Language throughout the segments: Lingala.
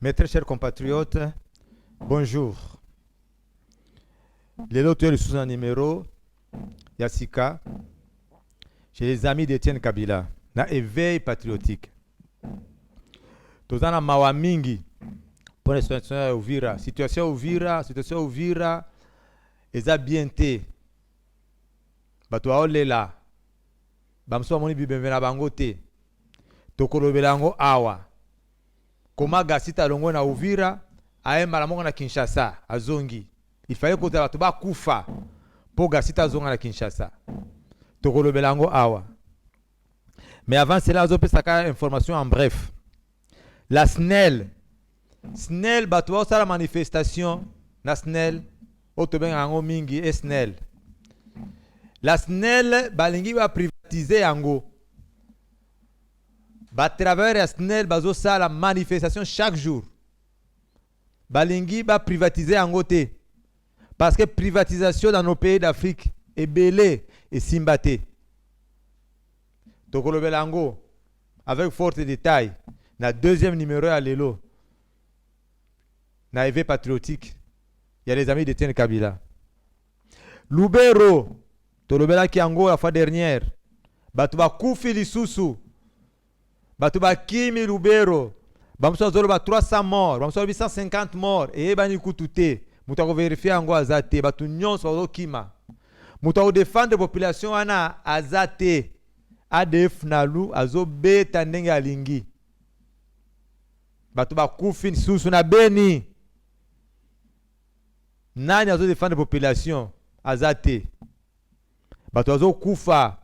Mes très chers compatriotes, bonjour. Les auteurs sous un numéro, Yassika, chez les amis d'Étienne Kabila, na éveil patriotique. Tozana mawa mingi pour la situation ya Uvira. Situation Uvira, eza bien te. Bato aolela. Bamso amoni bibemvena bango te. Tokolobelango awa. Koma gasita longo na Uvira, aema la mongo na Kinshasa, azongi. Il fallait que bato ba kufa pour gasita zonga na Kinshasa. Tokolobelango awa. Mais avant cela, je peux savoir information en bref. La SNEL, bato ba la manifestation, la SNEL, otoben ango mingi et SNEL. La SNEL balingi va privatiser ango. Ba travers la SNEL bazo sa la manifestation chaque jour. Balingi va privatiser ango te. Parce que privatisation dans nos pays d'Afrique est belé et simbaté. Tokolobelango avec forte détail. Na deuxième numéro à l'élo. Na éveil patriotique. Il y a les amis d'Étienne Kabila. Lubero. Tolobela Kiango la fois dernière. Batuba Koufi Lisusu. Batuba Kimi Lubero. Bamso Zoloba 300 morts. Bamso 850 morts. Et Bani Koutouté. Moutako vérifier Ango Azate. Batu Nyon Solo Kima. Moutako défendre la population Ana Azate. ADF Nalu Azo Beta Ndenge Alingi. Batuba Koufi Lisusu na Beni. Nani Azo défendre la population Azate. Bato azo kufa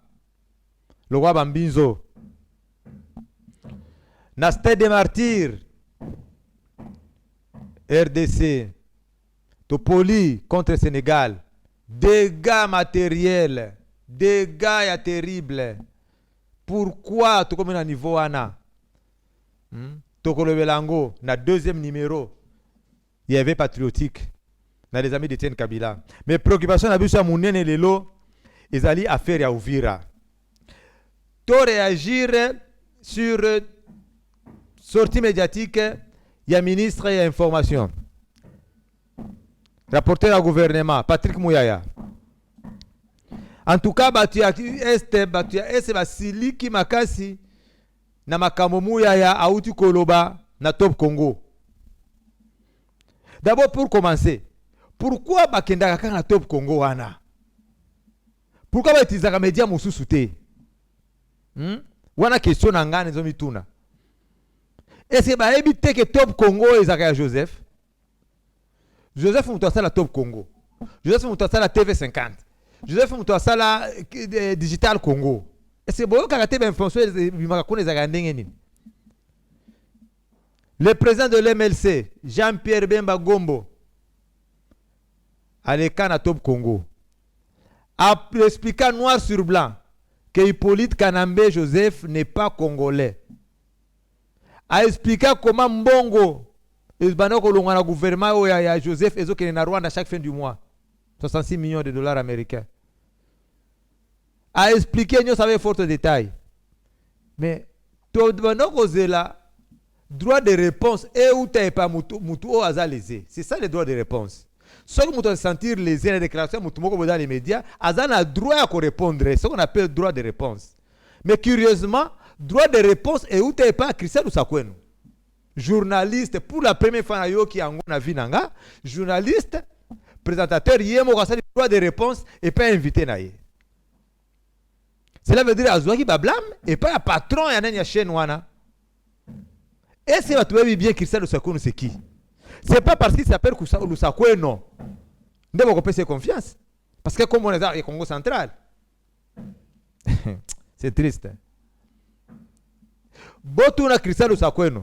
le roi Bambinzo na stade des martyrs RDC Topoli contre Sénégal, dégâts matériels, dégâts terribles. Pourquoi tout comme à niveau ana Tokolobelango na deuxième numéro il y avait patriotique na les amis d'Étienne Kabila. Mais préoccupation na biso munene lelo ezali affaire ya Uvira. To réagir sur sortie médiatique ya ministre ya information. Rapporteur à gouvernement Patrick Mouyaya. En tout cas batia este basiliki makasi na makambo Mouyaya auti koloba na Top Congo. D'abord pour commencer, pourquoi bakenda kaka na Top Congo wana? Pourquoi ba utiliser média mususu te? Wana question na ngane zo mituna. Est-ce que ba ebite que Top Congo ezaka Joseph? Joseph mutasa la Top Congo. Joseph mutasa la TV50. Joseph mutasa la Digital Congo. Est-ce que boyo kaka TV influenceur bimaka kone ezaka ndenge nini? Le président de l'MLC, Jean-Pierre Bemba Gombo, à l'écran à Top Congo, a expliqué noir sur blanc que Hippolyte Kanambe Joseph n'est pas congolais. A expliqué comment Mbongo, le gouvernement de Joseph, est en Rwanda chaque fin du mois. 66 millions de dollars américains. A expliqué, nous savons fort détail. Mais, tout le monde là, droit de réponse, et où tu n'es pas moutou au hasard lésé. C'est ça le droit de réponse. Ce que vous sentir les déclarations dans les médias, Azan a droit à répondre. C'est ce qu'on appelle droit de réponse. Mais curieusement, droit de réponse est où tu n'es pas Christian Oussakwenu. Journaliste, pour la première fois qui a vu nanga, journaliste, présentateur, il y a droit de réponse et pas invité. Cela veut dire Azouaki Bablam et pas un patron et un chaîne wana. Et c'est bien Christian Oussakwenu, c'est qui? C'est pas parce qu'il s'appelle Oussakwenu, non. Nous devons faire confiance. Parce que comme on est au Congo central, c'est triste. Botuna Christian Oussakwenu.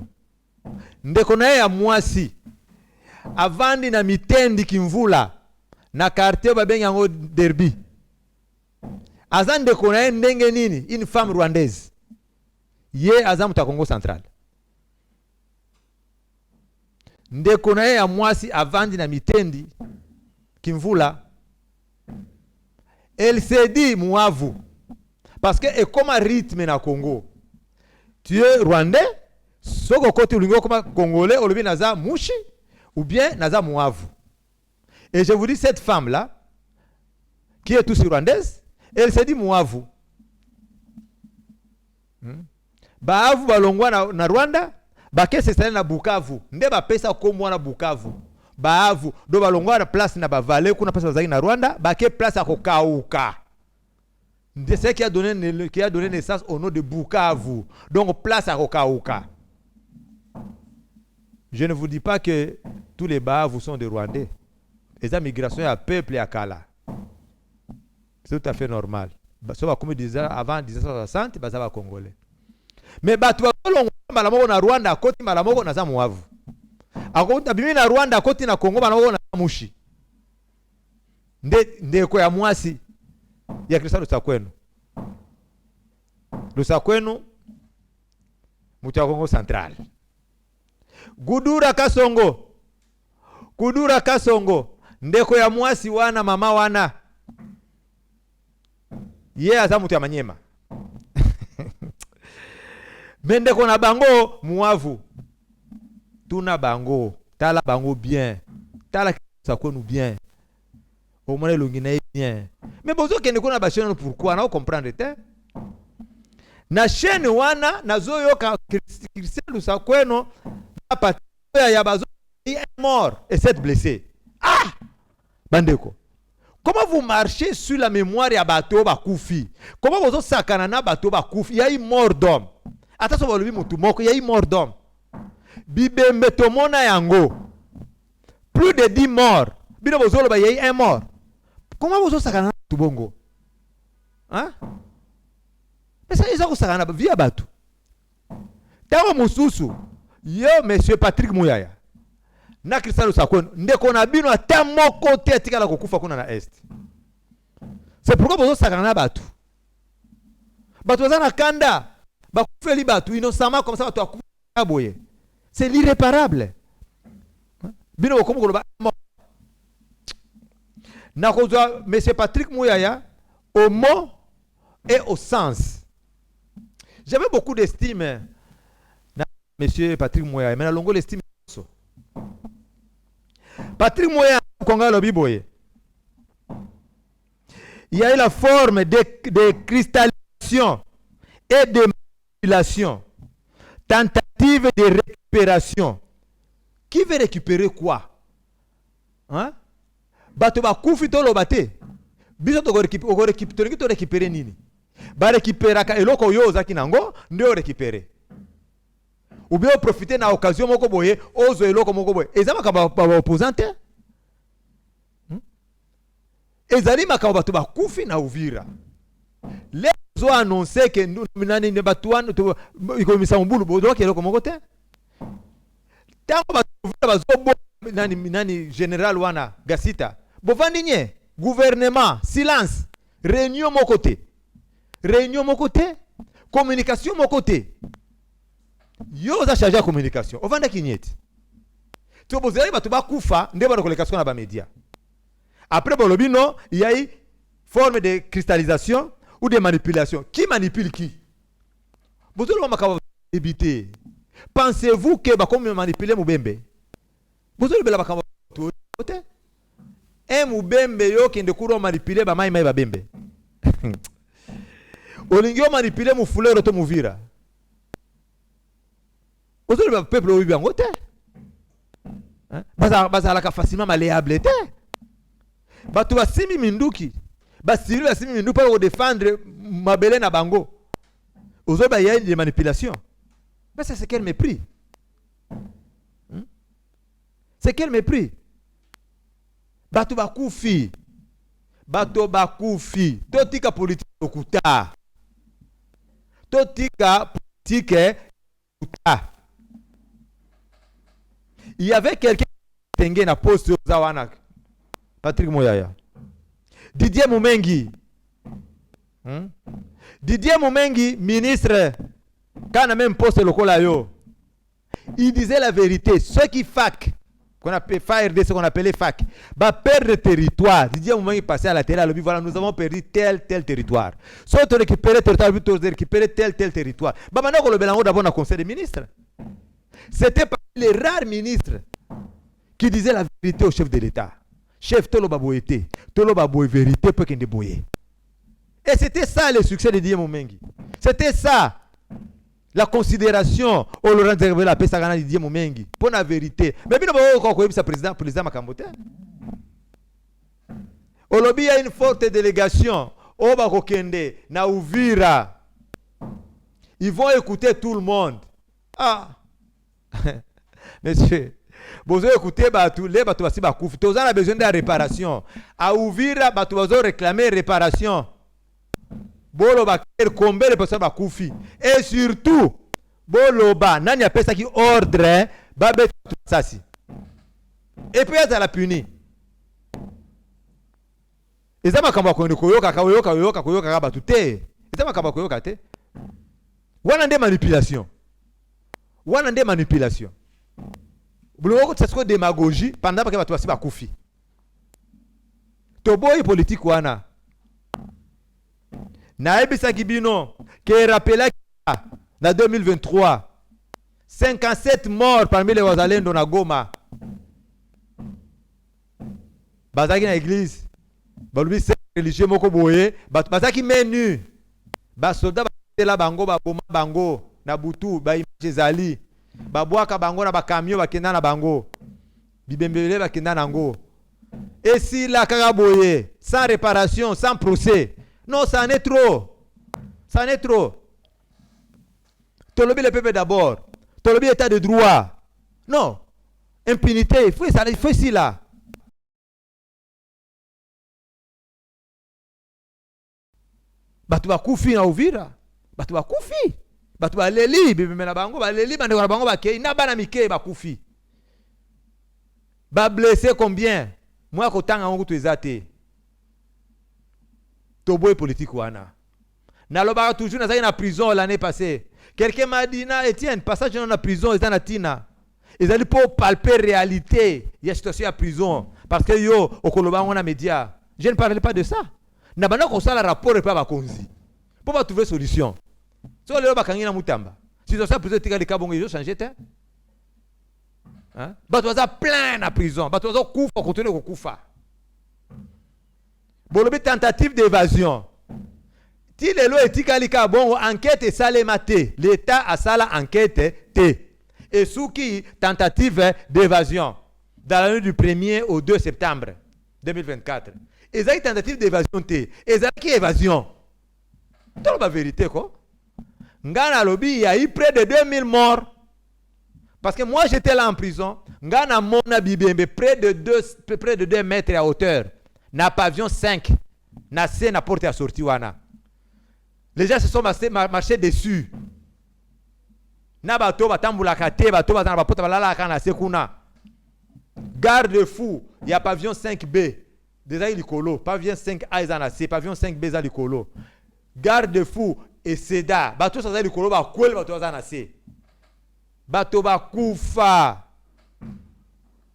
Ndekona ya mwasi. Avandi na mitendi kimvula. Na quartier babengi yango Derby. Azan ndekona ndenge nini? Une femme rwandaise. Ye azam ta Congo central. Ndeko na ya mwasi avandi na mitendi kimvula. Elle s'est dit muavu parce que et comme rythme na Congo, tu es rwandais, Soko côté ulingo comme congolais, olobi naza mushi ou bien naza muavu. Et je vous dis, cette femme-là, qui est tous rwandaise, elle s'est dit muavu. Baavu balongwa na Rwanda, bakese sale na Bukavu. Nde ba pesa komwa na Bukavu. Baavu do balongwa na place na bavale kuna pesa bazaki na Rwanda, bake place akokauka. C'est qui a donné naissance au nom de Bukavu. Donc place akokauka. Je ne vous dis pas que tous les Baavu sont des Rwandais. Les migrations à peuple et à Kala. C'est tout à fait normal. Comme disait avant 1960, ça va congolais. Mais batu balongwa malamoko na Rwanda koti malamoko na zamuavu. Akota bimi na Rwanda koti na Kongo malamoko na mushi. Nde kwa ya mwasi ya Kristo Lusakwenu. Lusakwenu mutu ya Kongo Central. Gudura Kasongo. Ndeko ya mwasi wana mama wana. Aza mutu ya Manyema. Mendeko na bango muavu. Tuna bango. Tala bango bien. Tala Lusakwenu bien. Au moins l'ongina bien. Mais bozo kende kona ba chaîne pourquoi na comprendre te? Na chaîne wana na zoyo ka Christian Lusakwenu na pati ya bazo est mort et 7 blessés. Ah! Bandeko. Comment vous marchez sur la mémoire ya bato bakufi? Comment vous sakana na bato bakufi? Il y a eu mort d'homme. Attention balobi mutu moko, il y a eu mort d'homme. Bibembe tomona yango. Plus de 10 morts. Bino bozolo ba il y a eu un mort. Comment vous sakana tu bongo? Hein? Mais ça ils ont sakana via bato. Tawo mususu. Yo monsieur Patrick Muyaya. Na Kristo Lusakwenu ndeko na bino ata moko te atikala kokufa kuna na est. C'est pourquoi bozo sakana na bato. Bato bazana kanda bakufeli bato innocemment comme ça bato akufa boye. C'est l'irréparable. Bino komo koloba na kozwa monsieur Patrick Muyaya au mot et au sens. J'avais beaucoup d'estime na monsieur Patrick Muyaya, mais na longo l'estime. Patrick Moya Konga Lobiboye. Il y a eu la forme de cristallisation et de manipulation. Tentative de récupération. Qui veut récupérer quoi? Hein? Bato ba kufi to lo bate. Biso to récupérer nini? Ba récupérer ka eloko yo zaki nango ndio récupérer. Ou bien profiter na occasion moko boye ozo eloko moko boye ezama ka ba opposante ezali makaba bato bakufi na Uvira les ont annoncé que nani ne batuan to ikomisa mbulu bodo ke eloko moko te tango bato bazo bo nani général wana Gasita bovandi nye gouvernement silence réunion moko te communication moko te. Yo za chargé la communication. On vanda kinyeti. Tu bozeli batu ba kufa ndeba na communication na ba média. Après bolobino, il y a eu forme de cristallisation ou de manipulation. Qui manipule qui? Bozeli ba makaba débité. Pensez-vous que ba comme manipuler Mubembe? Bozeli bela bakaba to te. Mubembe yo kende kuro manipuler ba mai ba bembe. Olingio manipuler mu fulero to Muvira. Aujourd'hui, le peuple est bien côté. Basa la facilement malléable te. Batu basimi minduki. Basiri basimi minduki pour défendre Mabele na bango. Aujourd'hui, il y a des manipulations. Mais ça c'est quel mépris. C'est quel mépris. Batu bakufi. Totika politique okuta. Totika politique okuta. Il y avait quelqu'un qui était na poste Zawanak. Patrick Moyaya. Didier Mumengi. Didier Mumengi, ministre, quand on a même poste local yo, il disait la vérité. Ceux qui FAC, qu'on appelle FARD, ce qu'on appelait FAC, va perdre territoire. Didier Mumengi passait à la télé, il voilà, nous avons perdu tel territoire. Soit on récupérer territoire, on récupérer tel territoire. Bah maintenant on le belango d'abord dans le conseil des ministres. C'était parmi les rares ministres qui disaient la vérité au chef de l'État. Chef, tolo baboyete, tolo baboye vérité peut qu'il boye. Et c'était ça le succès de Didier Momengi. C'était ça la considération au Laurent Zerbe la paix sagana Didier Momengi pour la vérité. Mais bien on sa président Makambote. Au lobby il y a une forte délégation au Bakokende na Uvira. Ils vont écouter tout le monde. Ah. Monsieur, vous écoutez les bateaux aussi bakoufi. Tous a besoin de réparation. À Uvira, bateaux réclamer réparation. Boloba combien de personnes bakoufi. Et surtout, Boloba nani a ça qui ordre babet ça si. Et puis elle la puni. Ezama kamba ko koyoka batute. Ezama kamba koyoka te. Wana nde manipulation. Wana nde manipulation. Buloko tsako démagogie pendant que bato basi bakufi. Toboyi politique wana. Na ebisa kibino ke rappela na 2023 57 morts parmi les wazalendo na Goma. Bazaki na église. Balubi c'est religieux moko boye, bazaki menu. Ba soldat ba la bango ba boma bango na butu ba image zali. Babwaka bango na ba camion ba kenda na bango. Bibembele ba kenda nango. Et si la karaboye sans réparation, sans procès. Non, ça en est trop. Ça en est trop. Tolobi le peuple d'abord. Tolobi état de droit. Non. Impunité, il faut ici là. Batu bakufi na Uvira. Batu bakufi. Batu baleli bibeme na bango baleli bande na bango bakei na bana mike bakufi. Ba blessé combien? Moi ko tanga ngo tuezate. Toboy politique wana. Na loba toujours na na prison l'année passée. Quelqu'un m'a dit na Etienne passage dans la prison ils na tina. Ils allaient pour palper réalité. Il y a situation à prison parce que yo okoloba ngona média. Je ne parlais pas de ça. Na bana ko sala rapport et pas bakonzi. Pour pas trouver solution. So le bakangi na mutamba. Si ça prison tika les kabongo ils changer té. Hein? Batoza plein na prison. Batoza kufa continuer ko kufa. Bolobi tentative d'évasion. Ti lelo etika lika bongo enquête salemate. L'état a sala enquête té. Et souki tentative d'évasion dans la nuit du 1er au 2 septembre 2024. Et ça tentative d'évasion té. Et ça qui évasion. Dans la vérité quoi. Ngana lobby il y a eu près de 2000 morts. Parce que moi j'étais là en prison. Ngana mona bibembe près de 2 mètres à hauteur. Na pavillon 5. Na se na porte à sortie wana. Les gens se sont marchés dessus. Na bato batambula kate bato batana bapota balala kana sekuna. Garde-fou, il y a pavillon 5B. Déjà il colo, pavillon 5A izana C, pavillon 5B za likolo. Garde-fou et seda. Bato sa za likolo ba kwel bato za na C. Bato ba kufa.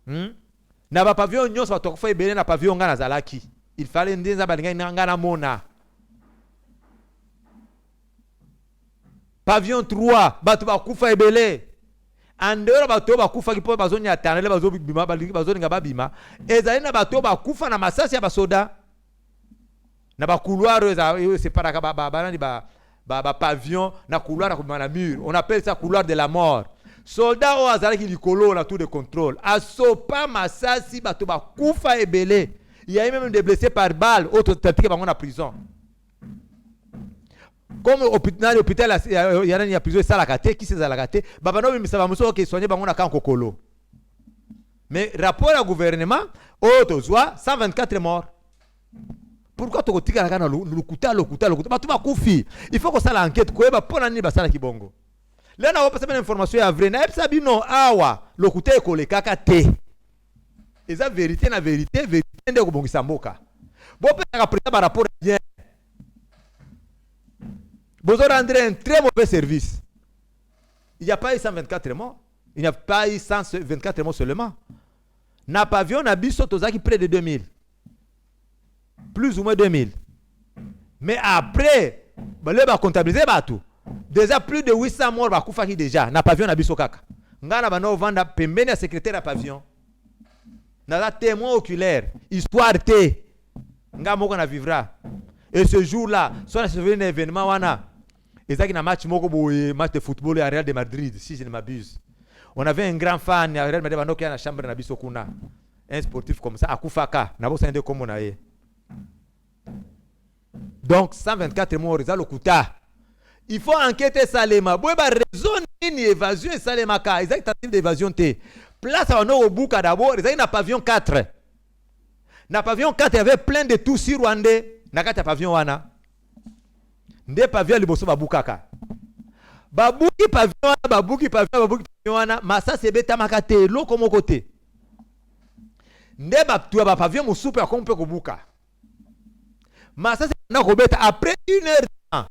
Na ba pavillon nyos bato kufa ebele na pavillon ngana zalaki. Il fallait ndenza balinga ngana mona. Pavillon 3 bato ba kufa ebele. Andero bato ba kufa kipo bazoni ya tanele bazo bima balingi bazoni ngaba bima. Ezali na bato ba kufa na masasi ya basoda. Na ba couloir c'est para ba pavillon na couloir na kubima na mur. On appelle ça couloir de la mort. Soldat o azalaki likolo na tour de contrôle. Asopa masasi bato ba kufa ebele. Il y a même des blessés par balle autre tentike bango na prison. Comme l'hôpital il y a plusieurs salles à cater qui s'est à la cater babano mi sava muso qui soigner bango na kan kokolo. Mais rapport au gouvernement auto soit 124 morts. Pourquoi tu tika na lukuta batu ba kufi. Il faut que ça l'enquête ko eba pona ni basala kibongo. Là na opesa une information ya vrai na epsa bino awa lokuta ekole kaka te. Eza vérité na vérité nde ko bongisa mboka. Bo pe ka preta ba rapport bien. Vous rendrez un très mauvais service. Il n'y a pas eu 124 morts. Il n'y a pas eu 124 morts seulement. N'a pas vu, on a vu qui près de 2000. Plus ou moins 2000. Mais après, on va comptabiliser tout. Déjà plus de 800 morts bakufaki déjà na pavillon na biso kaka. Ngana bano vanda pembeni ya secrétaire à pavillon. Na témoin oculaire, histoire te. Nga moko na vivra. Et ce jour-là, soit c'est un événement wana. Ezaki na match moko boye, match de football à Real de Madrid, si je ne m'abuse. On avait un grand fan à Real Madrid bano qui a na chambre na biso kuna. Un sportif comme ça akufaka na bo sende comme na ye. Donc 124 morts za lokuta. Il faut enquêter Salema. Boye ba raison ni évasion Salema ka, ezaki tentative d'évasion te. Place à au Buka d'abord, ezaki na pavillon 4. Na pavillon 4, il y avait plein de tout sur Rwandais. Na kati pavillon wana. Nde pavillon liboso babukaka. Babuki pavillon wana, masa sebeta makate loko moko te. Nde batu ba pavillon musupe akompe ko buka. Masa sebeta ko beta après 1 heure de temps.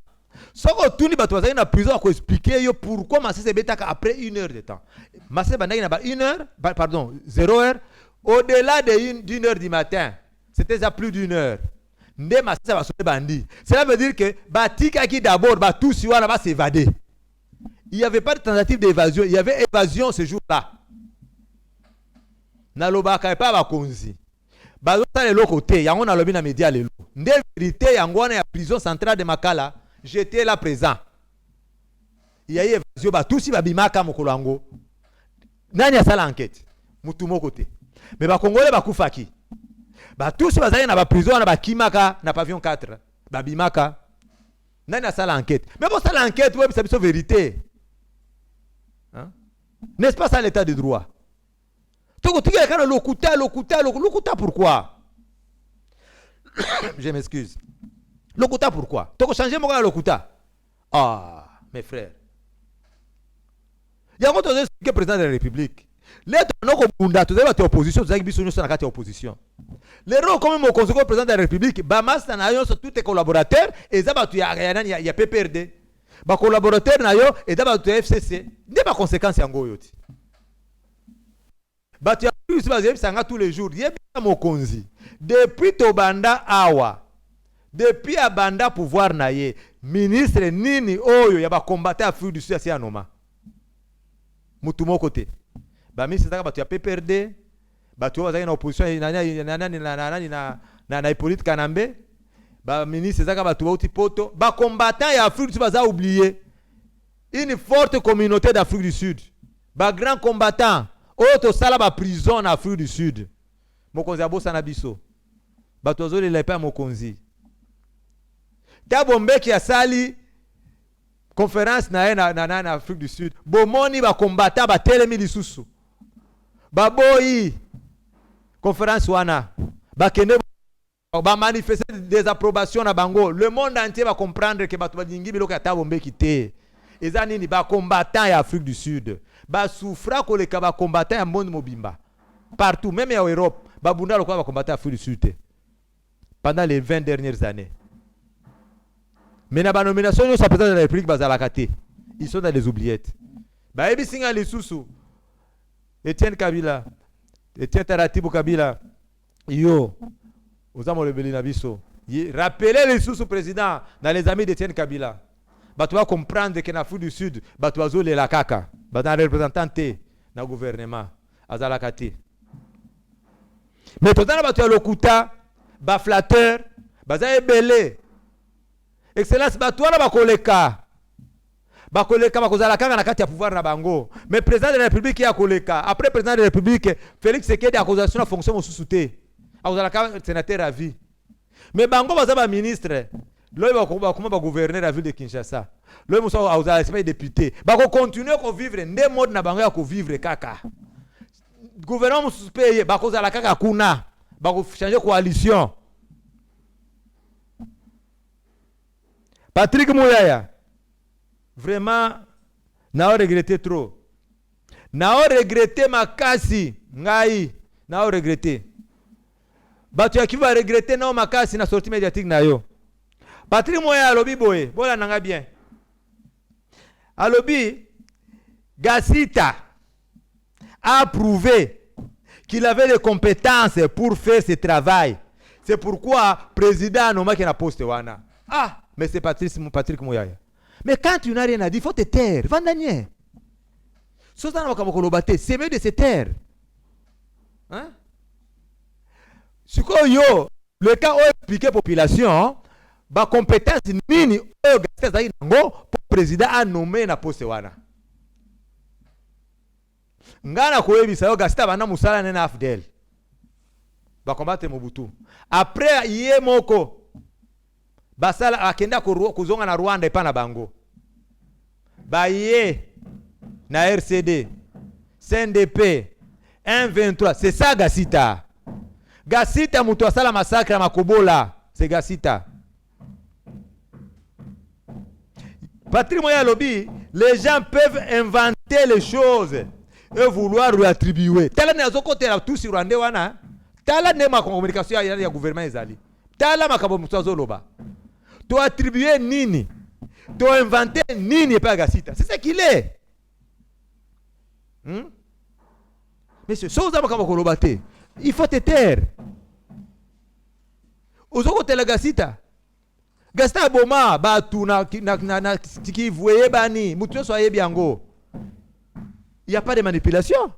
Soko tuni batu bazali na prison ko expliquer yo pourquoi masa sebeta après 1 heure de temps. Masa bandaki na ba 1 heure, pardon, 0 heure, au-delà de 1 heure du matin. C'était déjà plus d'1 heure. Nde masa ba sonné bandi. Cela veut dire que batika qui d'abord ba tout si wana ba s'évader. Il n'y avait pas de tentative d'évasion, il y avait évasion ce jour-là. Na lobaka pa ba konzi. Ba zota le côté, yango na lobi na média lelo. Nde vérité yango wana ya prison centrale de Makala, j'étais là présent. Il y a eu évasion ba tout si ba bimaka mokolo yango. Nani a sala enquête? Mutu moko te. Mais ba Congolais ba kufaki. Ba tous bazali na ba prison na ba kimaka na pavillon 4. Ba bimaka. Nani a sala enquête? Mais bon ça l'enquête, ouais, c'est vérité. Hein? N'est-ce pas ça l'état de droit? Lokuta pourquoi? Je m'excuse. Lokuta pourquoi? Tu as changé mon gars Lokuta. Ah, mes frères. Il y a un autre président de la République. Les opposition, opposition. Les rôles comme mon conseiller président de la République, Bamas na tous tes collaborateurs et ça il y a PPRD. Ba collaborateur na yo et d'abord tu FCC. N'est pas conséquence yango yoti. Ba tu as plus basé sanga tous les jours. Yebisa mokonzi. Depuis Tobanda awa. Depuis abanda pouvoir na ye, ministre nini oyo ya ba combattre Afrique du Sud asi anoma. Mutu moko te. Ba ministre sanga ba tu as PPRD. Ba tu vas na opposition na Hippolyte Kanambe. Ba ministre zaka ba tuba uti poto ba combattant ya Afrique du Sud baza oublié une forte communauté d'Afrique du Sud ba grand combattant auto sala ba prison en Afrique du Sud mokonzi abosa na biso ba tozo le lepa mokonzi ta bombe ki asali conférence na Afrique du Sud bomoni ba combattant ba telemi lisusu ba boyi conférence wana ba kende va manifester des approbations à Bango. Le monde entier va comprendre que Batouba Dingi Biloko Yatabombe quitté. Et ça nini ba combattant en Afrique du Sud. Ba souffra ko le kaba combattant en monde mobimba. Partout, même en Europe, ba bunda lo va combattre en Afrique du Sud. Pendant les 20 dernières années. Mais na ba nomination yo sa président de la République bazalakate. Ils sont dans les oubliettes. Ba ebi singa les sousou. Etienne Kabila. Etienne Taratibu Kabila. Yo. Rappelez les sous-présidents dans les amis d'Etienne Kabila. Tu vas comprendre que dans l'Afrique du Sud, tu vas zoler la caca. Dans les représentants dans le gouvernement. Azalakati. Mais tu as le Lokuta, flatteur, tu as belé. Excellence, tu as le koleka. Bakoleka bakozalaka na kati ya pouvoir na bango. Mais président de la République qui a koleka. Après président de la République, Félix Sekedi a accusation de fonction au sous-souté. Akozalaka sénateur à vie. Mais bango bazaba ministre. L'homme va comment gouverner la ville de Kinshasa. L'homme va pas député. Bako continuer à vivre ne mode na bango ya ko vivre kaka. Gouvernement suspect bakozalaka kaka kuna. Bako changer coalition. Patrick Mouyaya. Vraiment, n'a regretté trop. N'a regretté ma kasi. Ngai. N'a regretté. Batu qui va regretter non ma kasi na sortie médiatique na yo. Patrick Moya alobi boye. Bola nanga bien. Alobi Gasita a prouvé qu'il avait les compétences pour faire ce travail. C'est pourquoi président Noma qui na poste wana. Ah, mais c'est Patrick Moya. Mais quand tu n'as rien à dire, il faut te taire. Vandanier. C'est mieux de se taire. Hein? Ce que le cas où expliquer la population, la compétence mini pour le président a nommé na poste wana. Ngana koyebisa yo Gasita bana musala nena afdel. Ba combattre Mobutu. Après yé moko basala akenda kuzonga na Rwanda epa na bango. Ba yé na RCD, CNDP, 123, c'est ça Gasita. Gasita mutu asala massacre à Makobola, c'est Gasita. Patrick Moya lobby, les gens peuvent inventer les choses et vouloir lui attribuer. Tala ne azoko tela tout sur Rwanda wana. Tala ne ma communication ya gouvernement ezali. Tala makabo mutu azoloba. To attribuer nini? To inventer nini pas Gasita. C'est ce qu'il est. Mais ce chose makabo kolobate. Il faut te taire. Ozoko tela Gasita. Gasita boma ba tu na tiki voye bani mutu so ayebi yango. Il n'y a pas de manipulation.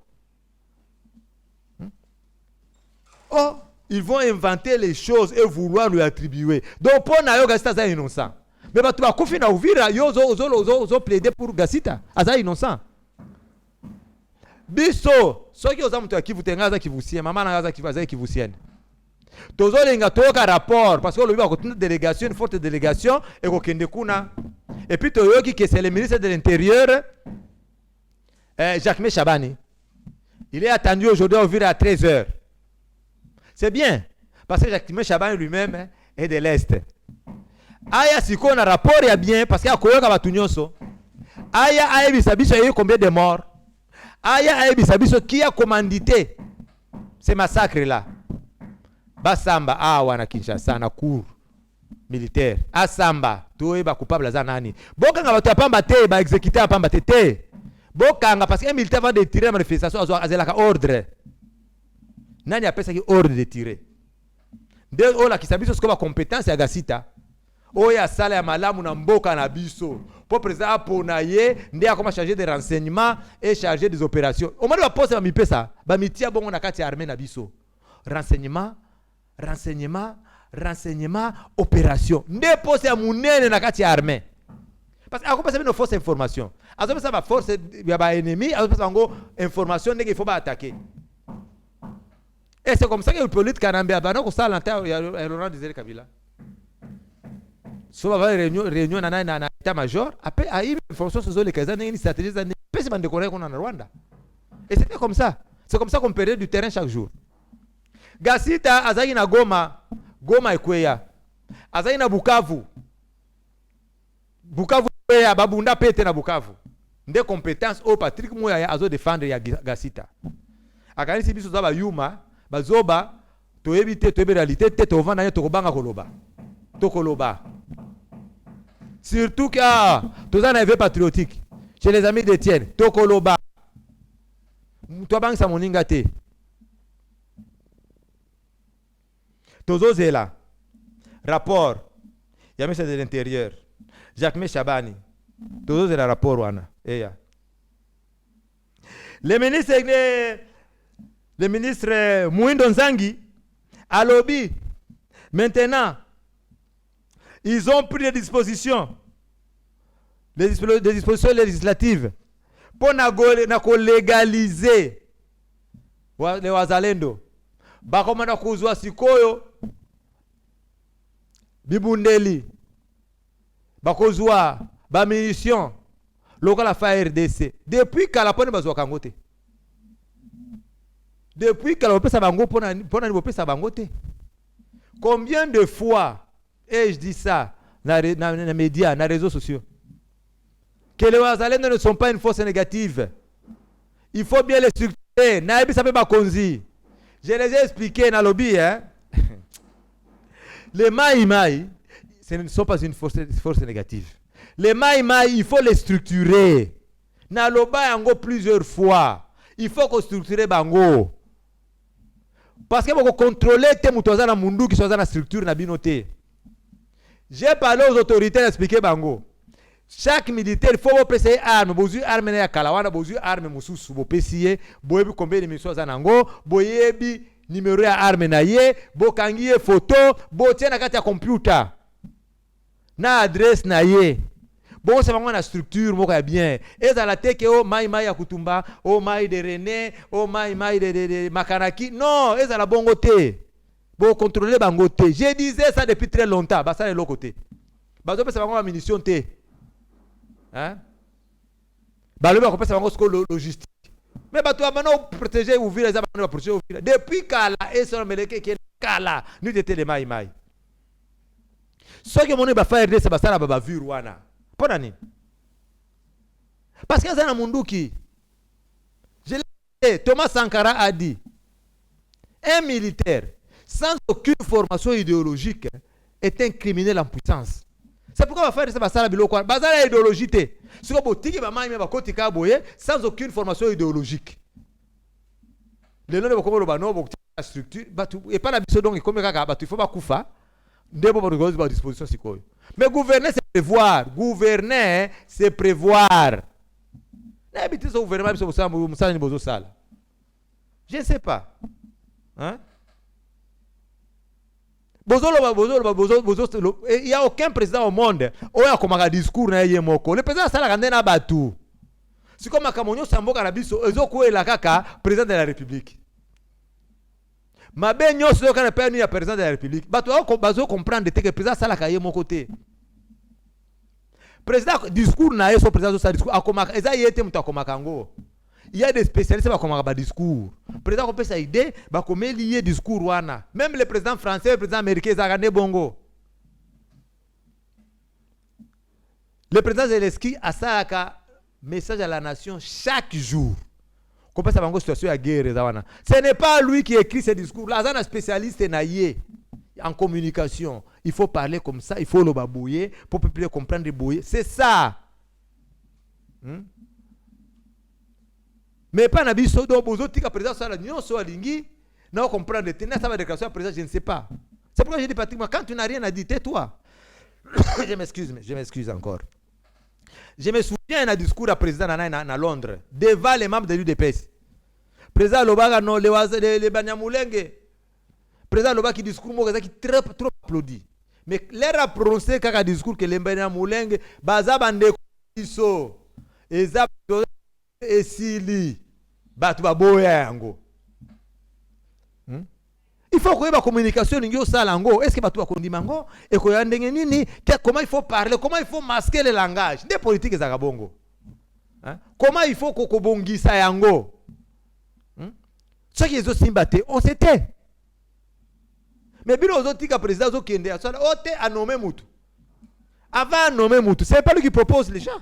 Oh, ils vont inventer les choses et vouloir lui attribuer. Donc pour Nayo Gasita c'est innocent. Mais tu vas confier na Uvira yo zo plaider pour Gasita. Aza innocent. Biso, ceux qui ont qui vous tengaza qui vous sien, maman na qui vous sien. Tozo lenga toka rapport parce que le biba une délégation, une forte délégation et ko kende kuna. Et puis toyoki que c'est le ministre de l'Intérieur Jacques Chabani. Il est attendu aujourd'hui au Uvira à 13h. C'est bien parce que Jacques Chabani lui-même est de l'Est. Aya siko na rapport ya bien parce qu'il y a koyoka batu nyonso. Aya bisabiso y a combien de morts? Aya bisabiso qui a commandité ces massacres là? Basamba wana Kinshasa na cour militaire. Asamba toyeba coupable za nani? Boka nga batu apamba te ba exécuter apamba te. Bokanga parce qu'un militaire va détirer la manifestation azelaka ordre. Nani appelle ça qui ordre de tirer? De ola kisabiso sikoba compétence ya Gasita. Oya sala ya malamu na mboka na biso. Pour président Ponaye, ndé a comment chargé des renseignements et chargé des opérations. Au moment de la poste ba mipesa, ba mitia bongo na kati armée na biso. Renseignement, opération. Ndé poste ya munene na kati armée. Parce que ça une fausse information. Azo ça va force ya ba ennemi, azo ça ngo information ndé qu'il faut pas attaquer. Et c'est comme ça que le politique Kanambé ba non ko sala ya Laurent Désiré Kabila. Soit va réunion na état major, après a eu information sur les kazana une stratégie dans pèse bande qu'on a en Rwanda. Et c'était comme ça. C'est comme ça qu'on perdait du terrain chaque jour. Gasita azaki na Goma ekweya. Azaki na Bukavu ya babunda pete na Bukavu. Nde compétence au Patrick Moya azo défendre ya Gasita. Akanisi biso za ba yuma, bazoba to éviter to réalité te to vanda to kobanga koloba. To koloba. Surtout que tous en avez patriotique. Chez les amis d'Étienne, to koloba. To bang sa moninga te. Tozo zela. Rapport. Ya ministre de l'Intérieur. Jacques Chabani. Tozo zela rapport wana. Eya. Le ministre Mouindo Nzangi a lobby. Maintenant, ils ont pris des dispositions législatives pour légaliser les wazalendo. Bakomana kuzwa sikoyo bibundeli bakozwa ba munitions local la FARDC depuis kalapone bazwa kangote. Depuis kalapesa bango pona nibopesa bangote. Combien de fois et je dis ça dans les médias, dans les réseaux sociaux, que les Wazalendo ne sont pas une force négative. Il faut bien les structurer. Je les ai expliqués dans le lobby. Les Maïmaï, ce ne sont pas une force négative. Les Maïmaï, il faut les structurer. Dans le lobby, plusieurs fois. Il faut qu'on structure bango. Parce que pour contrôler tes moutons dans le qui sont dans la structure, na binoté. J'ai parlé aux autorités d'expliquer bango. chaque militaire, il faut passer arme. Bozu arme na kalawana, bozu arme mususu, bo pesiye, boyebi combien de missions zanango, boyebi numéro ya arme na ye, bo kangiye photo, bo tiena kati ya computer. Na adresse na ye. Bon, c'est vraiment la structure, moi, bien. Et dans la tête, oh, maï ya Kutumba, oh, maï de René, oh, maï de Makanaki. Non, et dans la bonne côté. Bon, contrôler la bonne côté. Je disais ça depuis très longtemps. Bah, ça, c'est l'autre côté. Bah, c'est vraiment la munition, té. Hein? Bah, le mec, c'est vraiment ce logistique. Mais, bah, toi, maintenant, protéger, ouvrir les abonnés, protéger, ouvrir. Depuis Kala, et son meleke, qui est Kala, nous étions les maï. Ce que mon va faire, c'est ça, la vu, Rwanda. Parce que c'est un Munduki. Je l'ai dit, Thomas Sankara a dit, un militaire sans aucune formation idéologique est un criminel en puissance. C'est pourquoi on va faire ça biloko. Bazala idéologie te. Si on botiki ba mai ba kotika boye sans aucune formation idéologique. Les noms de comme ba no la structure batu et pas la biso donc comme kaka batu il faut pas kufa. Ndebo ba ngozi ba disposition sikoyo. Mais gouverner c'est prévoir, gouverner c'est prévoir. N'habitez ce gouvernement sur ça bozo sala. Je ne sais pas. Hein? Il n'y a aucun président au monde où il y a un discours. Le président c'est la batu. C'est comme Kamonyo Sambo Karabiso, Ezoko et la Kaka, président de la République. Ma benyo c'est le président de la République. Batu bazo comprendre que le président c'est la Kaye mon côté. Président discours na son président sa discours akomaka eza yete mutakomakango. Il y a des spécialistes qui ont un discours. Le président a cette idée, il a lié discours. Même le président français, le président américain, ils ont gagné bongo. Le président Zelensky a ça message à la nation chaque jour. Comment ça va en situation de guerre? Ce n'est pas lui qui écrit ce discours. Là, il y a un spécialiste en communication. Il faut parler comme ça, il faut le babouiller pour que les comprendre bouiller. C'est ça. Mais pas nabiso do bozo tika président ça la union soit lingi na comprendre le tenir ça va déclaration président je ne sais pas. C'est pourquoi je dis pratiquement quand tu n'as rien à dire tais-toi. Je m'excuse encore. Je me souviens d'un discours à président à Londres devant les membres de l'UDPS. Président Lobaga non les Banyamulenge. Président Lobaga qui discours mo qui trop applaudi. Mais l'air a prononcé kaka discours que les Banyamulenge baza bande iso. Eza esili batu baboya yango. Il faut que la communication n'ingio salango. Est-ce que batu bakondima ngo et ko yandenge nini comment il faut parler, comment il faut masquer le langage des politiques za kabongo. Comment il faut ko bongisa yango. Ce qui est aussi mbaté, on s'était. Mais bilo ozotika président zo kende a ote a nommer mutu. Avant nommer mutu, c'est pas lui qui propose les gens.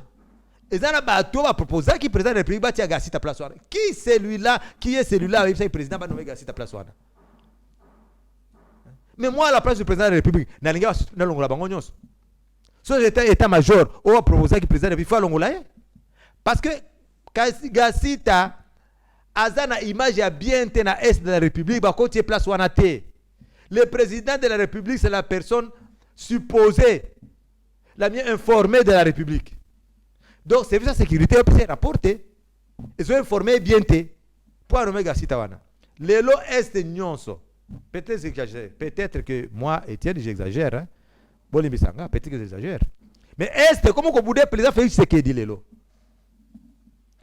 Et ça a proposé qui président de la République bâti à Gassi ta place. Qui celui-là, qui est celui-là, le président va nommer Gassi ta place. Mais moi à la place du président de la République, na linga na longola bangonyos. So état-major, on a proposé qui président de la République fa longola. Parce que Gassi ta azana image ya bien na est de la République ba côté place wana té. Le président de la République c'est la personne supposée la mieux informée de la République. Donc, c'est la sécurité, on peut rapporter. Ils sont informés bien. Pour nommer Gassi Tawana. L'élo est nyonso. Peut-être que moi, Étienne, j'exagère. Hein? Bon, peut-être que j'exagère. Mais est comment qu'on boude président Félix Tshisekedi l'élo?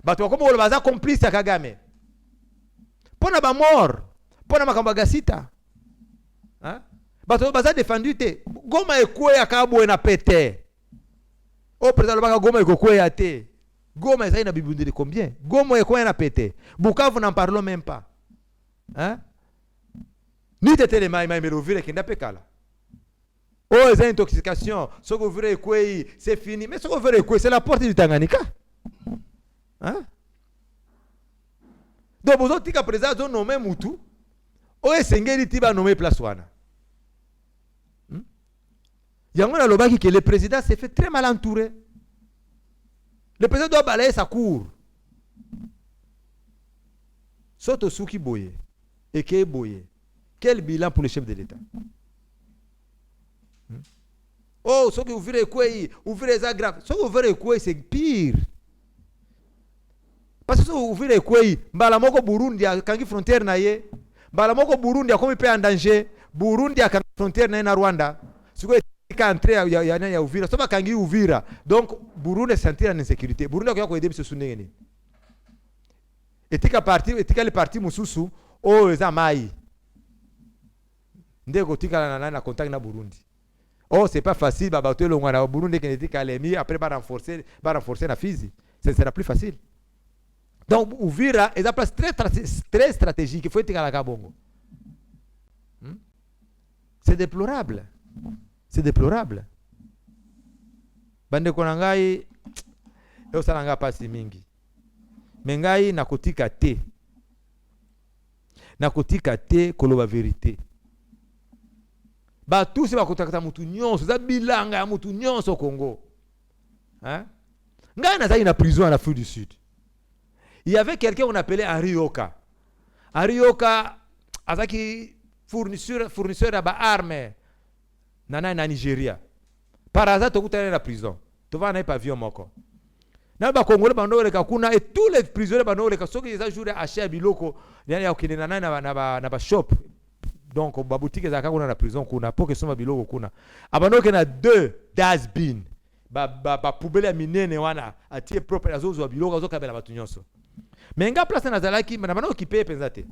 Bah, tu vois comment on va complice à Kagame. Pour na mort. Pour na makamba Gassita. Hein? Bah, tu vas défendu. Goma ekwe akabo na pété. Oh, président Lobaka Goma Ekokwe te. Goma eza na bibundi de combien? Goma Ekokwe na pété. Bukavu n'en parlons même pas. Hein? Ni tete le maï mais l'ouvrir qui n'a pas kala. Oh, eza intoxication. Ce que vous voulez c'est fini. Mais ce que vous voulez c'est la porte du Tanganyika. Hein? Donc vous autres président zo nommé mutu. Oh, esengeli tiba nommé place wana. Yangona Lobaki que le président s'est fait très mal entouré. Le président doit balayer sa cour. Soto Souki Boye. Et Keye Boye. Quel bilan pour le chef de l'État? Oh, ce que vous verrez quoi, ouvrir les grave. Ce que vous verrez quoi, c'est pire. Parce que vous verrez quoi, mbala moko Burundi a kangi frontière na ye. Mbala moko Burundi a comme peut en danger. Burundi a kangi frontière na Rwanda. Ce que ka entrer ya Uvira. Ça va kangi Uvira. Donc Burundi sentir en insécurité. Burundi a ko aider ce sunengeni. Etika le parti mususu o eza mai. Ndeko tika na contact na Burundi. Oh, c'est pas facile, bah, tu le Burundi qui était calé, après va renforcer la physique. Ce sera plus facile. Donc, Uvira est une place très stratégique. Il faut être à la Gabongo. C'est déplorable. C'est déplorable. Bande konangai, yo salanga pasi mingi. Mengai nakotika te. Nakotika te koloba vérité. Ba tous ba kotakata mutu nyonso za bilanga ya mutu nyonso Congo. Hein? Ngai nazali na prison en Afrique du Sud. Il y avait quelqu'un qu'on appelait Henri Yoka. Henri Yoka azaki fournisseur à armes na Nigeria. Par hasard to kutana na prison. To va na pavillon moko. Na ba Congolais bando le kakuna et tous les prisonniers bando le kasoki za jour acheter biloko ya okina na ba shop. Donc ba boutique za kakuna na prison kuna pour que soma biloko kuna. Abano ke na 2 dustbin. Ba poubelle minene wana atie propre azozo wa biloko azoka bela batu nyonso. Menga place na zalaki na bana okipe penza te.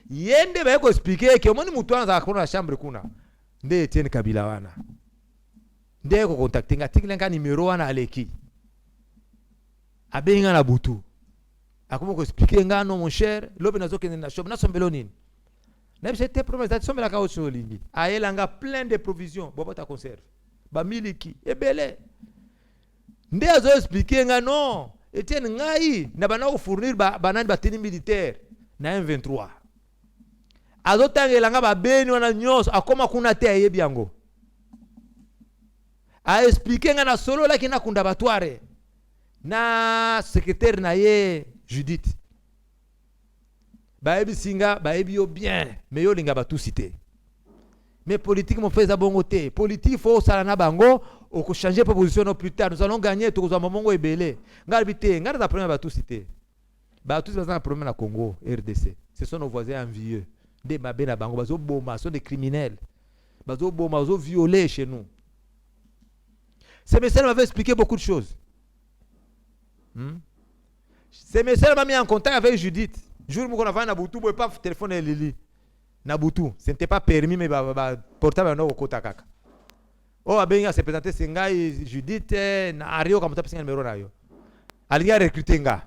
Yende ba ko expliquer que omoni mutu wana za kuna na chambre kuna. Nde Etienne Kabila wana. Nde ko contacter nga tiklenga numéro wana aleki. Abenga na butu. Akoma ko expliquer nga non mon cher, lobe nazoke na shop na sombelo nini. Même c'était promesse d'être sombela ka ocho lingi. Ayelanga plein de provisions, bobo ta conserve. Ba miliki ebele. Nde azo expliquer nga non. Etienne ngai na bana ko fournir banani ba tenue militaire na M23. Azo tangelanga ba beni wana nyonso akoma kuna te ayebi yango. A expliquer nga na solo la kina kunda batware. Na secrétaire na ye Judith. Baebi singa, baebi yo bien, mais yo linga ba tout cité. Mais politique mon fait za bongo te. Politique faut sala na bango, o ko changer position no plus tard. Nous allons gagner to ko mongo ebele. Ngarbi te, ngara za premier ba tout cité. Ba tout ça problème na Congo, RDC. Ce sont nos voisins envieux. Des mabé na bango, bazo boma, sont des criminels. Bazo boma, bazo violer chez nous. Ces messieurs m'avaient expliqué beaucoup de choses. Ces messieurs m'ont mis en contact avec Judith. Jour où on avait na Boutou, pas téléphoner Lili. Na Boutou, ce n'était pas permis, mais portable no kota kaka. Oh, abenga se présenter Sengai Judith na Ario comme ça numéro na yo. Alinga recruter nga.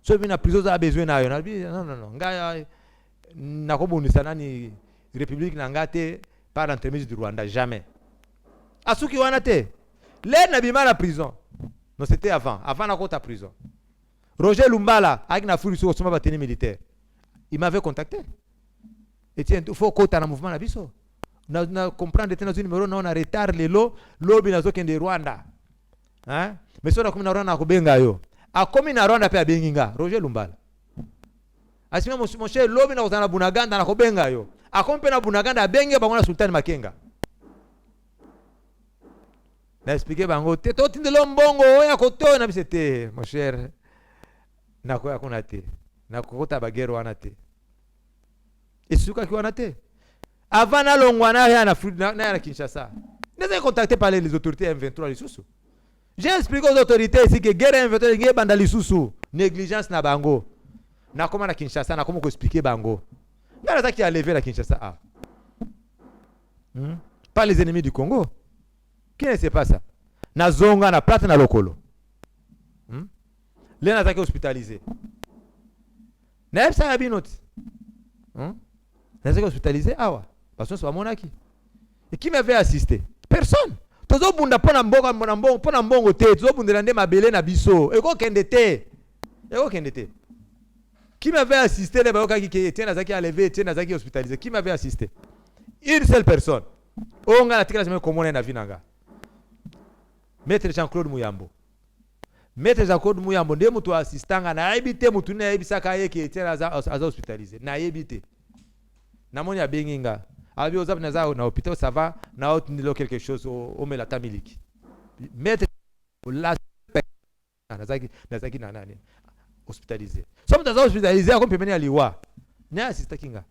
So vient na prison a besoin na yo. Non. Nga na ko bonisa nani République na ngate par l'entremise du Rwanda jamais. Asuki wana te. Le na bima la prison. Non, c'était avant na kota prison. Roger Lumbala, avec na furi sur soma bateni militaire. Il m'avait contacté. Et tiens, il faut kota na mouvement na biso. Na comprendre tena zo numéro na on a retard lelo lobi na zo kende Rwanda. Hein? Mais so na komi na Rwanda ko benga yo. A komi na Rwanda pe abenginga, Roger Lumbala. Asima mon cher lobi na kozana Bunaganda na ko benga yo. A komi pe na Bunaganda abenge bango na Sultan Makenga. Na expliquer bango te to tindelo mbongo ya koto na bisete mon cher. Na ko yakuna te. Na kokota bagero wana te. Isuka ki wana te. Avant na longwana ya na Kinshasa. N'est-ce contacté par les autorités M23 lisusu. J'ai expliqué aux autorités ici que guerre M23 ngi banda lisusu, négligence na bango. Na koma na Kinshasa na komo ko expliquer bango. Ngara za ki a levé la Kinshasa a. Pas les ennemis du Congo. Qui ne sait pas ça? Na zonga na plate na lokolo. Les n'a été hospitalisé. N'a pas binoti. N'a été hospitalisé. Ah ouais. Parce que c'est mon aki. Et qui m'avait assisté? Personne. Tozo bunda pona mbongo te. Tozo bunda ndé mabele na biso. Eko kendete. Qui m'avait assisté? Les bayoka qui étaient nazaki à lever, étaient nazaki hospitalisé. Qui m'avait assisté? Une seule personne. Onga la tika la komona na vinanga. Maître Jean-Claude Muyambo. Maître Jean-Claude Muyambo nde mutu assistanga na ebite mutu na ebisaka yeke etela aza hospitalisé na ebite na moni abenginga Abi ozab naza na hôpital ça va na autre nilo quelque chose au melata miliki. Mettre la nazaki na nani hospitalisé. Somme dans hospitalisé comme peut mener à liwa. Na assista kinga.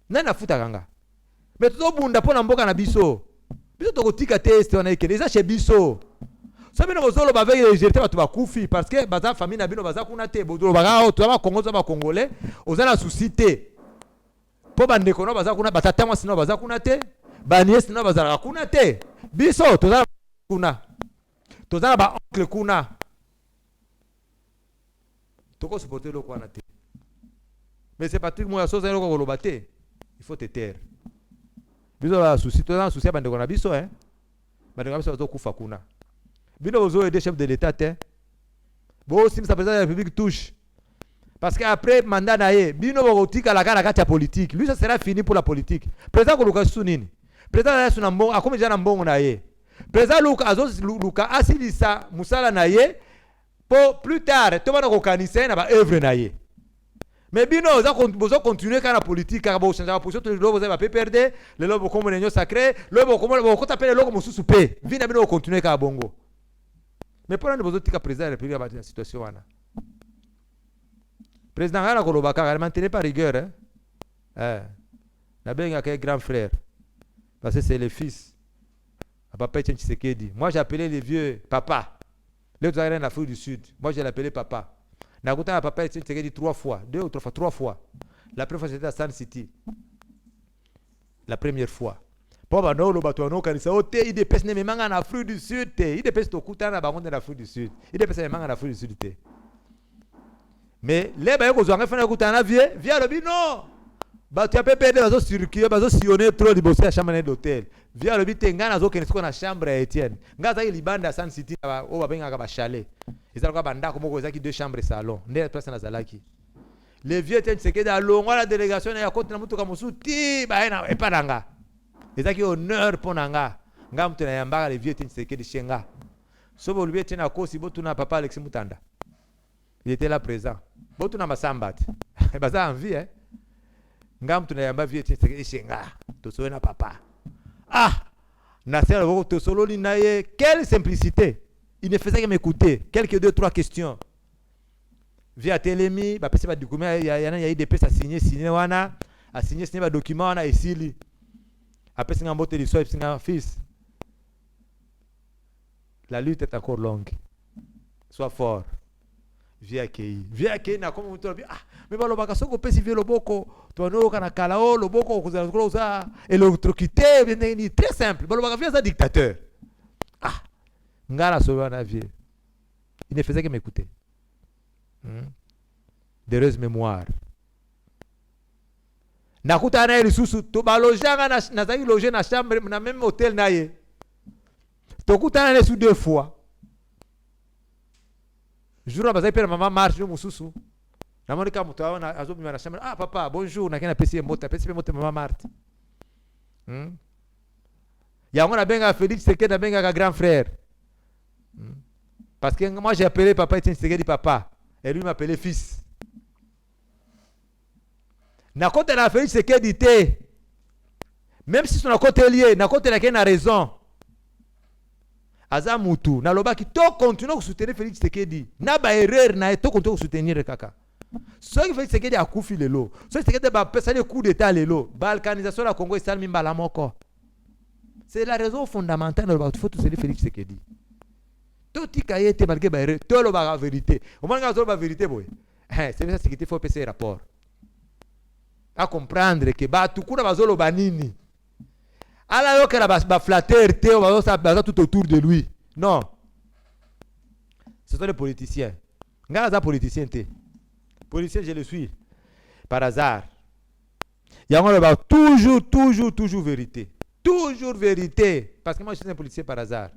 Na nafuta kanga. Mais tout bunda pona mboka na biso. Biso tokotika test on a ekele za chez biso. So bino bozolo ba avec les jeter batu bakufi parce que baza famille na bino baza kuna te bozolo ba to ba Congo ba congolais ozala souci te. Po bande kono baza kuna batata mwa sino baza kuna te. Banie sino baza kuna te. Biso tozala kuna. Tozala ba oncle kuna. Toko supporter le quoi na te. Mais c'est Patrick Moya so za loko koloba te. Il faut te taire. Biso la souci tozala souci bande kona biso bande kona biso bazo kufa kuna. Bino bozo aider chef de l'état te. Bo sim sa président de la République touche. Parce qu'après mandat naé, bino bokotika la kana kati ya politique. Lui ça sera fini pour la politique. Président ko luka sunini. Président na suna mbongo akome jana mbongo naé. Président luka azo luka asilisa musala naé pour plus tard to bana ko kanisa na ba œuvre naé. Mais bino bozo continuer kana politique ka bo changer position to lo bozo ba perdre, le lobo comme nenyo sacré, lobo comme ko taper le logo mususu pe. Vina bino continuer ka bongo. Mais pour nous besoin de président de la République dans la situation wana. Président Gana Kolobaka, il maintenait pas rigueur na benga que grand frère. Parce que c'est le fils. Papa Tshisekedi. Moi j'ai appelé les vieux papa. Les autres en Afrique du Sud. Moi j'ai appelé papa. Na kota papa Tshisekedi 3 fois, 2 ou 3 fois, 3 fois. La première fois c'était à Sun City. La première fois. Papa no lo bato no kanisa ote IDPS ne memanga na Afrique du Sud te IDPS to kutana bango na Afrique du Sud IDPS memanga na Afrique du Sud te mais les ba yoko zwanga fana kutana via le bino bato ya PPD bazo circuler bazo sillonner trop di bosse à chambre d'hôtel via le bite ngana zo keniko na chambre ya Etienne ngaza ile libanda Sun City o ba benga ka ba chalet ezalaka banda ko moko ezaki 2 chambres salon ndé place na zalaki les vieux Etienne Tshisekedi alongwa la délégation ya côté na mutuka musuti ba ena epananga ezaki honneur ponanga nga mtu na yambaka les vieux Tshisekedi shenga sobo lui tena kosi botuna papa Alexis Mutanda il était là présent botuna masambat baza en vie nga mtu na yamba vieux Tshisekedi shenga to soena papa na sera boko to solo ni naye quelle simplicité il ne faisait que m'écouter quelques 2-3 questions via Telemi ba pesa ba document ya IDP ça signé wana a signé ba document wana esili après c'est un botte de soif c'est un fils la lutte est encore longue sois fort viens accueillir na comme tu mais ba lobaka soko pesi vie loboko to no kana kala o loboko kuza électrocuté ni très simple ba lobaka viens un dictateur ngala so na vie il ne faisait que m'écouter d'heureuse mémoire nakuta na lisusu to balojanga na zaki loger na chambre na même hôtel naye to kuta na sous 2 fois jour bazai père maman marche no mususu na monika mutawa na azobi na chambre papa bonjour na kena pesi mota maman Marthe ya ngona benga Félix Tshisekedi na benga ka grand frère parce que moi j'ai appelé papa Tshisekedi papa et lui m'appelait fils. Na côté la Félix Tshisekedi te même si son côté lié na côté la qui a raison aza mutu na lobaki to continuer à soutenir Félix Tshisekedi na ba erreur na to continuer à soutenir kaka so que Félix Tshisekedi a kufi lelo so Tshisekedi ba pesa le coup d'état lelo balkanisation la Congo est salmi mbala moko c'est la raison fondamentale de faut tout soutenir Félix Tshisekedi to tika yete malgré ba erreur to lo ba vérité au moins ga ba vérité boy c'est ça qu'il faut passer rapport à comprendre que batu kuna bazolo banini ala yo kera ba flatteur te o bazo tout autour de lui non ce sont des politiciens ngala za politicien te politicien je le suis par hasard yango ba toujours vérité parce que moi je suis un politicien par hasard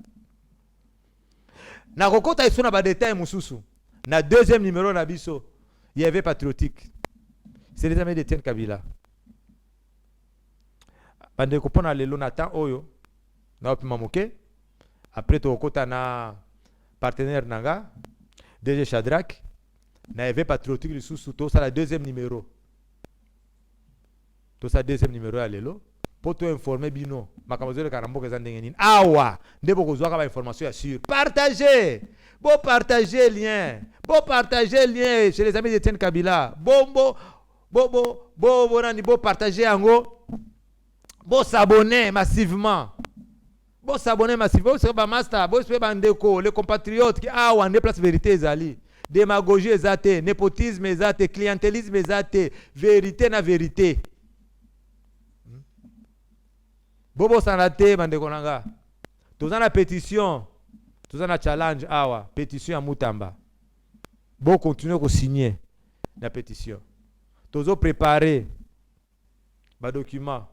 na kokota isona ba détail mususu na deuxième numéro na biso il y avait patriotique. C'est les amis d'Etienne Kabila. Bande ko pona lelo Nathan oyo na opima moke après to kota na partenaire nanga DG Shadrack, na il y avait patriotique sous to ça la deuxième numéro. Tout ça deuxième numéro à l'élo. Pour te informer bino. Makamazole le karambo que zandengeni. Awa. Ndebo kozwa kaba information assure. Partagez. Bon partager lien. Bon partager lien chez les amis d'Etienne Kabila. Bon partager ango. Bon s'abonner massivement. Bon s'abonner massivement. Bon se master. Bon se bandeko. Les compatriotes qui awa ne place vérité zali. Démagogie ezate, népotisme ezate, clientélisme ezate, vérité na vérité. Bobo sanate bandeko nanga. Toza na pétition, toza na challenge awa, pétition ya Mutamba. Bo continuer ko signer la pétition. Tozo préparer ba document.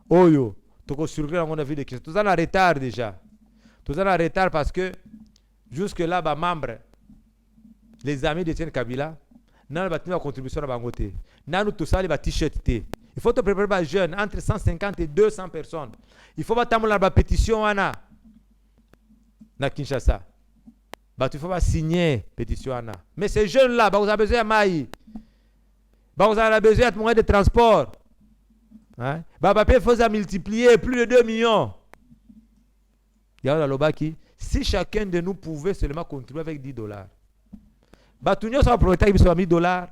Oyo, toko circuler dans mon avis de question. Toza na retard déjà. Toza na retard parce que jusque là ba membre les amis d'Etienne Kabila, nous avons une contribution à Bangote. Nous avons tous les t-shirts. Il faut te préparer les jeunes, entre 150 et 200 personnes. Il faut pas la pétition à Kinshasa. Il faut pas signer pétition à. Mais ces jeunes-là, vous avez besoin de maïs. Vous avez besoin de moyens de transport. Il faut multiplier plus de 2 millions. Il y a là si chacun de nous pouvait seulement contribuer avec $10. Batunyo ça va promettre qu'il soit $1000,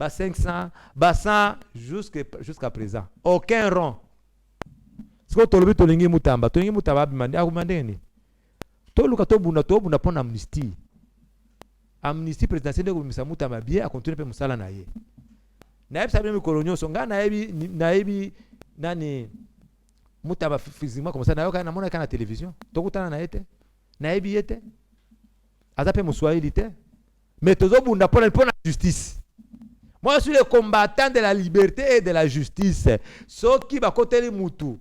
500, 100 jusqu'à présent. Aucun rond. Ce que tu as dit, Mutamba bimandi akumandeni. Toluka tobuna pona amnistie. Amnistie présidentielle de Misa Mutamba bien à continuer pe musala na ye. Na yebi sabi mi kolonyo songa na yebi nani Mutamba physiquement comme ça na yoka na mona kana télévision. Tokutana na yete. Na yebi yete. Azape muswahili te. Mais tous pour la justice. Moi, je suis le combattant de la liberté et de la justice. Ceux qui va côté les moutous,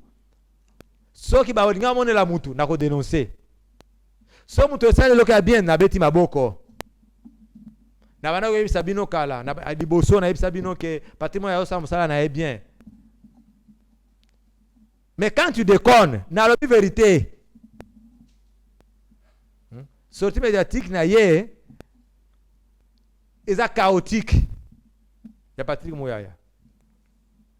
ceux qui va regarder la moutou, n'a pas dénoncé. Ceux qui ça le cas bien, n'a beti maboko. N'a pas eu sabino kala, n'a pas dit bosso, n'a pas sabino que patrimoine ya osam sala n'a bien. Mais quand tu déconnes, n'a pas vérité. Sortie médiatique n'a yé. Eza chaotique. Ya Patrick Mouyaya.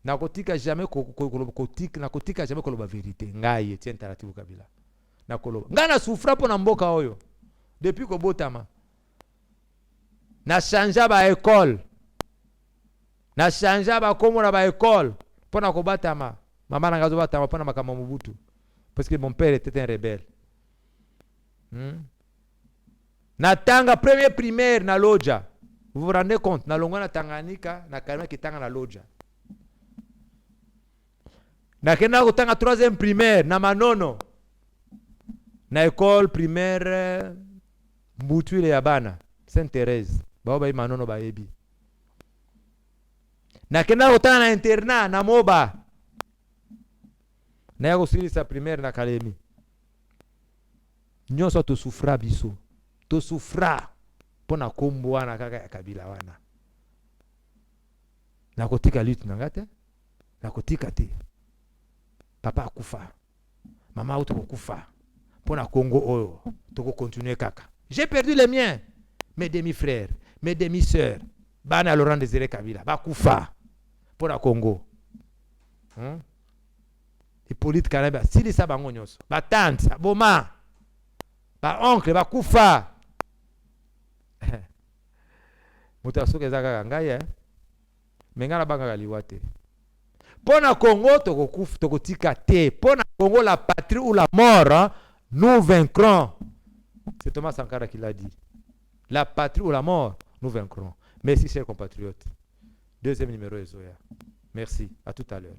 Nakotika jamais kotika nakotika jamais koloba vérité. Ngai Etienne Taratibu Kabila. Nakoloba. Ngana souffra pour na mboka oyo. Depuis ko botama. Na changea ba école. Na changea ba komona ba école pour na ko batama. Mama na ngazo batama pour na makama Mobutu. Parce que mon père était un rebelle. Na tanga premier primaire na Loja. Vous vous rendez compte, na longwa na Tanganyika, na Karima kitanga na Loja. Na kena kutanga troisième primaire, na Manono. Na école primaire, Mbutu ile Yabana, Sainte-Thérèse. Baoba Manono baebi. Na kena kutanga na internat, na Moba. Na yako sili sa primaire na Kalemi. Nyonso to souffra biso. To souffra. Pona kombo wana kaka ya Kabila wana. Nakotika lutte nangate. Nakotika te. Papa akufa. Mama auto kufa. Pona Congo oyo. Toko continuer kaka. J'ai perdu les miens. Mes demi-frères, mes demi-sœurs. Bana Laurent Désiré Kabila. Bakufa. Pona Congo. Hippolyte Kanaba. Sili sa bango nyonso. Ba tante, boma. Ba oncle, bakufa. Mutasoke zaka ngai mengana banga kaliwate pona Congo tokotika te pona Congo la patrie ou la mort nous vaincrons. C'est Thomas Sankara qui l'a dit. La patrie ou la mort nous vaincrons. Merci chers compatriotes. Deuxième numéro Ezoya. Merci, à tout à l'heure.